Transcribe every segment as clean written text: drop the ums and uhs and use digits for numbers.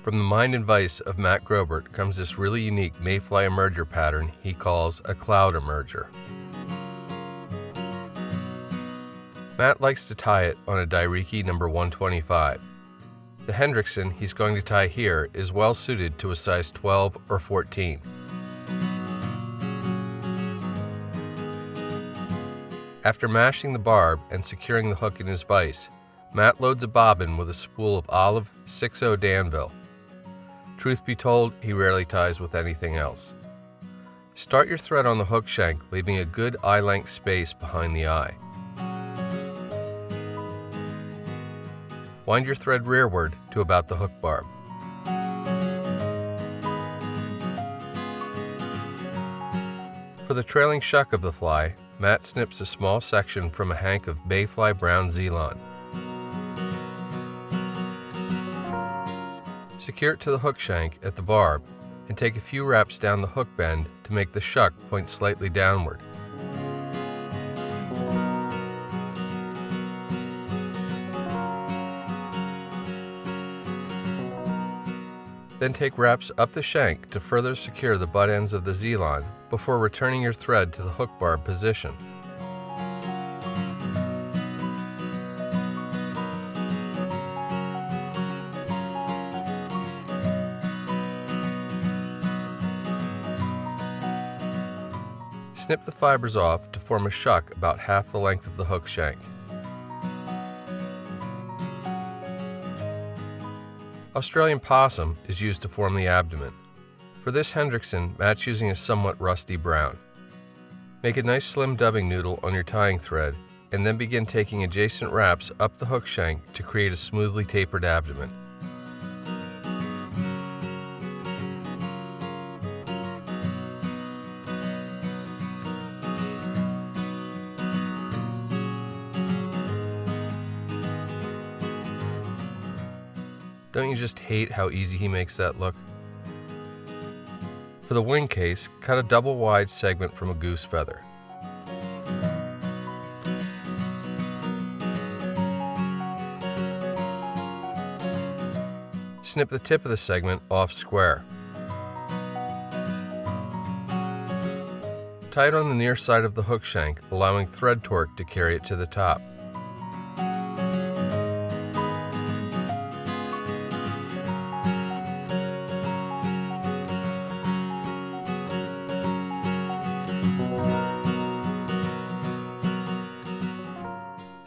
From the mind and vice of Matt Grobert comes this really unique mayfly emerger pattern he calls a cloud emerger. Matt likes to tie it on a Dai-Riki number 125. The Hendrickson he's going to tie here is well suited to a size 12 or 14. After mashing the barb and securing the hook in his vise, Matt loads a bobbin with a spool of olive 6/0 Danville. Truth be told, he rarely ties with anything else. Start your thread on the hook shank, leaving a good eye-length space behind the eye. Wind your thread rearward to about the hook barb. For the trailing shuck of the fly, Matt snips a small section from a hank of mayfly-brown Zelon. Secure it to the hook shank at the barb and take a few wraps down the hook bend to make the shuck point slightly downward. Then take wraps up the shank to further secure the butt ends of the Zelon before returning your thread to the hook barb position. Snip the fibers off to form a shuck about half the length of the hook shank. Australian possum is used to form the abdomen. For this Hendrickson, Matt's using a somewhat rusty brown. Make a nice slim dubbing noodle on your tying thread, and then begin taking adjacent wraps up the hook shank to create a smoothly tapered abdomen. Don't you just hate how easy he makes that look? For the Wingcase, cut a double wide segment from a goose feather. Snip the tip of the segment off square. Tie it on the near side of the hook shank, allowing thread torque to carry it to the top.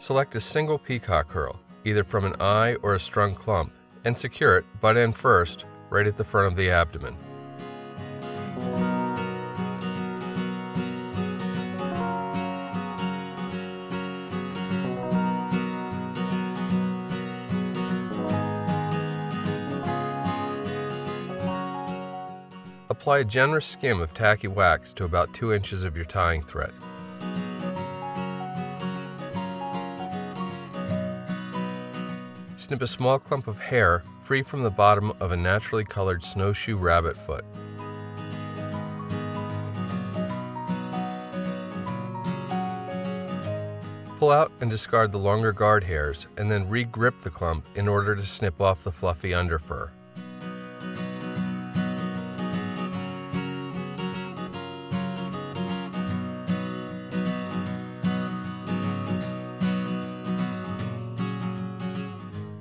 Select a single peacock herl, either from an eye or a strung clump, and secure it, butt end first, right at the front of the abdomen. Apply a generous skim of tacky wax to about 2 inches of your tying thread. Snip a small clump of hair free from the bottom of a naturally colored snowshoe rabbit foot. Pull out and discard the longer guard hairs, and then re-grip the clump in order to snip off the fluffy underfur.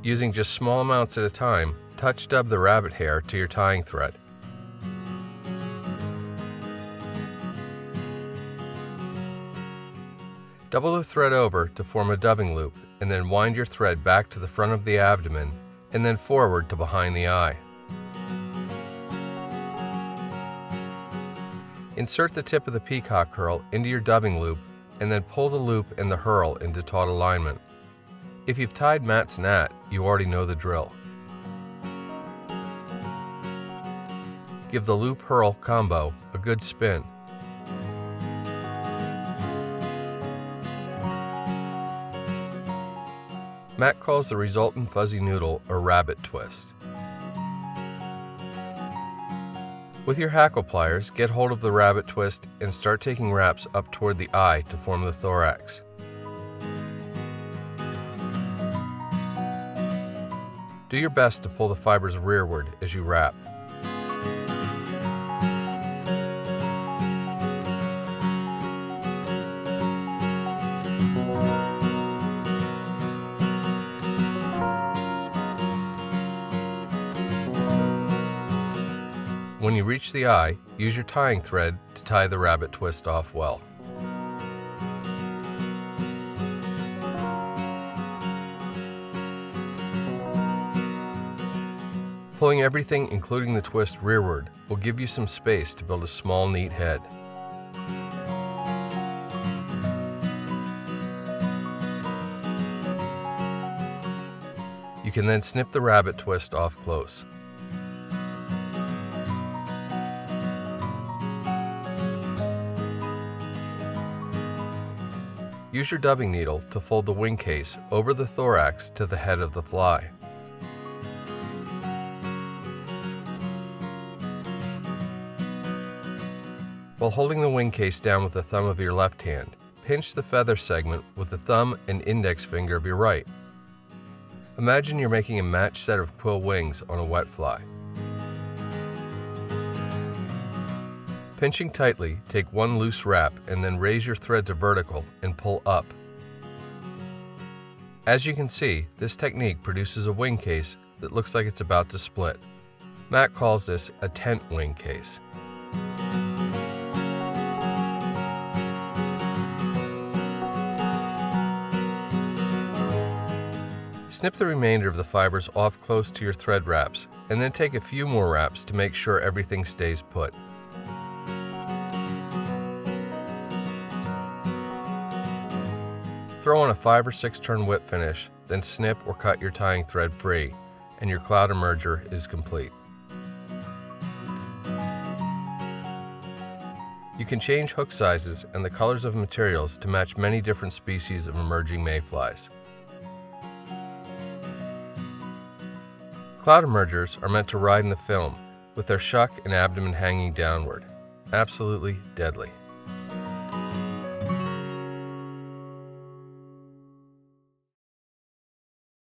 Using just small amounts at a time, touch dub the rabbit hair to your tying thread. Double the thread over to form a dubbing loop, and then wind your thread back to the front of the abdomen and then forward to behind the eye. Insert the tip of the peacock herl into your dubbing loop and then pull the loop and the herl into taut alignment. If you've tied Matt's gnat, you already know the drill. Give the loop-herl combo a good spin. Matt calls the resultant fuzzy noodle a rabbit twist. With your hackle pliers, get hold of the rabbit twist and start taking wraps up toward the eye to form the thorax. Do your best to pull the fibers rearward as you wrap. When you reach the eye, use your tying thread to tie the rabbit twist off well. Pulling everything, including the twist, rearward will give you some space to build a small, neat head. You can then snip the rabbit twist off close. Use your dubbing needle to fold the wing case over the thorax to the head of the fly. While holding the wing case down with the thumb of your left hand, pinch the feather segment with the thumb and index finger of your right. Imagine you're making a matched set of quill wings on a wet fly. Pinching tightly, take one loose wrap and then raise your thread to vertical and pull up. As you can see, this technique produces a wing case that looks like it's about to split. Matt calls this a tent wing case. Snip the remainder of the fibers off close to your thread wraps, and then take a few more wraps to make sure everything stays put. Throw on a 5 or 6 turn whip finish, then snip or cut your tying thread free, and your cloud emerger is complete. You can change hook sizes and the colors of materials to match many different species of emerging mayflies. Cloud emergers are meant to ride in the film, with their shuck and abdomen hanging downward. Absolutely deadly.